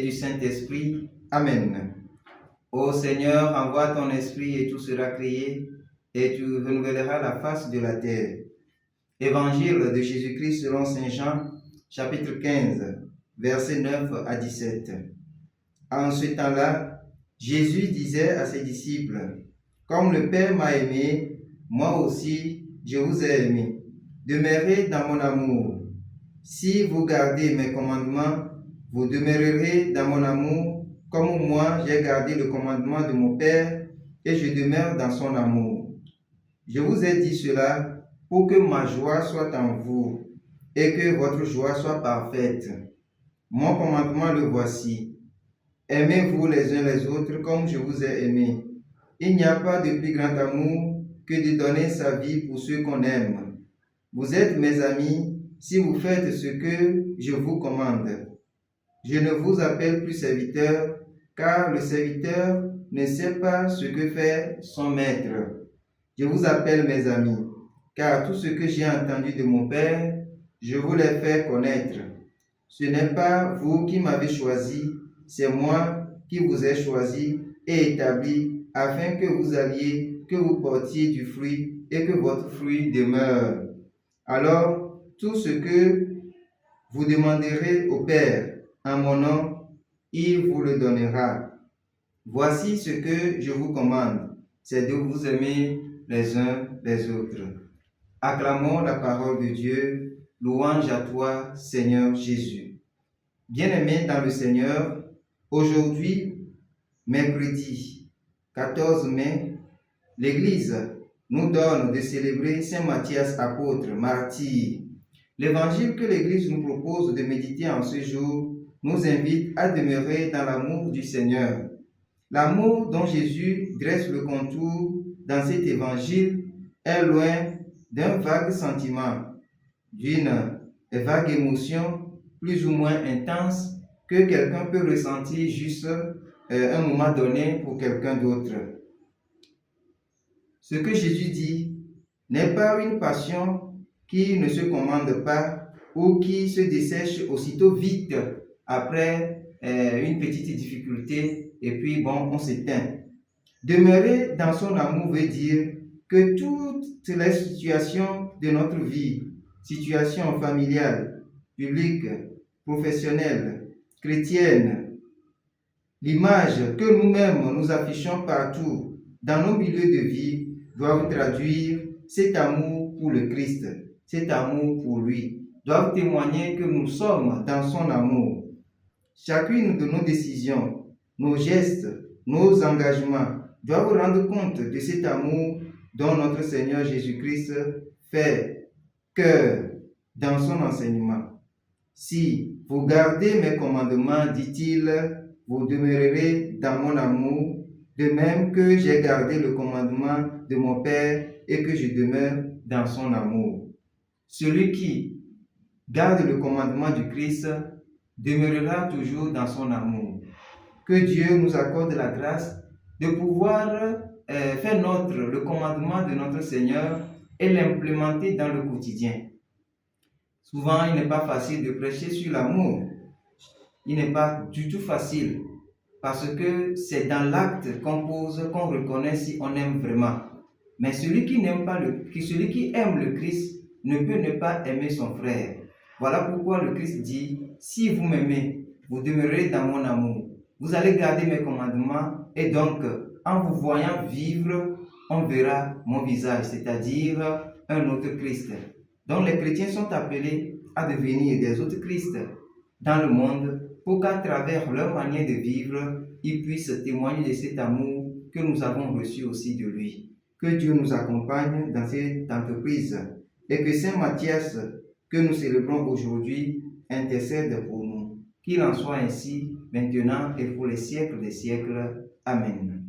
du Saint-Esprit. Amen. Ô Seigneur, envoie ton esprit et tout sera créé, et tu renouvelleras la face de la terre. Évangile de Jésus-Christ selon Saint Jean, chapitre 15, versets 9 à 17. En ce temps-là, Jésus disait à ses disciples, « Comme le Père m'a aimé, moi aussi je vous ai aimé. Demeurez dans mon amour. Si vous gardez mes commandements, vous demeurerez dans mon amour, comme moi j'ai gardé le commandement de mon Père et je demeure dans son amour. Je vous ai dit cela pour que ma joie soit en vous et que votre joie soit parfaite. Mon commandement le voici. Aimez-vous les uns les autres comme je vous ai aimé. Il n'y a pas de plus grand amour que de donner sa vie pour ceux qu'on aime. Vous êtes mes amis si vous faites ce que je vous commande. Je ne vous appelle plus serviteur, car le serviteur ne sait pas ce que fait son maître. Je vous appelle mes amis, car tout ce que j'ai entendu de mon Père, je vous l'ai fait connaître. Ce n'est pas vous qui m'avez choisi, c'est moi qui vous ai choisi et établi afin que vous alliez, que vous portiez du fruit et que votre fruit demeure. Alors, tout ce que vous demanderez au Père en mon nom, il vous le donnera. Voici ce que je vous commande, c'est de vous aimer les uns les autres. Acclamons la parole de Dieu, louange à toi, Seigneur Jésus. Bien-aimés dans le Seigneur, aujourd'hui, mercredi 14 mai, l'Église nous donne de célébrer Saint Matthias apôtre, martyr. L'évangile que l'Église nous propose de méditer en ce jour nous invite à demeurer dans l'amour du Seigneur. L'amour dont Jésus dresse le contour dans cet évangile est loin d'un vague sentiment, d'une vague émotion plus ou moins intense que quelqu'un peut ressentir juste un moment donné pour quelqu'un d'autre. Ce que Jésus dit n'est pas une passion qui ne se commande pas ou qui se dessèche aussitôt vite après une petite difficulté et puis bon, on s'éteint. Demeurer dans son amour veut dire que toutes les situations de notre vie, situations familiales, publiques, professionnelles, chrétiennes, l'image que nous-mêmes nous affichons partout dans nos milieux de vie doivent traduire cet amour pour le Christ, cet amour pour lui, doivent témoigner que nous sommes dans son amour. Chacune de nos décisions, nos gestes, nos engagements doivent rendre compte de cet amour dont notre Seigneur Jésus-Christ fait cœur dans son enseignement. Si vous gardez mes commandements, dit-il, vous demeurerez dans mon amour, de même que j'ai gardé le commandement de mon Père et que je demeure dans son amour. Celui qui garde le commandement du Christ demeurera toujours dans son amour. Que Dieu nous accorde la grâce de pouvoir faire le commandement de notre Seigneur et l'implémenter dans le quotidien. Souvent, il n'est pas facile de prêcher sur l'amour. Il n'est pas du tout facile parce que c'est dans l'acte qu'on pose, qu'on reconnaît si on aime vraiment. Mais celui qui aime le Christ ne peut ne pas aimer son frère. Voilà pourquoi le Christ dit, si vous m'aimez, vous demeurez dans mon amour. Vous allez garder mes commandements et donc, en vous voyant vivre, on verra mon visage, c'est-à-dire un autre Christ. Donc les chrétiens sont appelés à devenir des autres Christ dans le monde pour qu'à travers leur manière de vivre, ils puissent témoigner de cet amour que nous avons reçu aussi de lui. Que Dieu nous accompagne dans cette entreprise et que Saint Matthias, que nous célébrons aujourd'hui, intercède pour nous. Qu'il en soit ainsi maintenant et pour les siècles des siècles. Amen.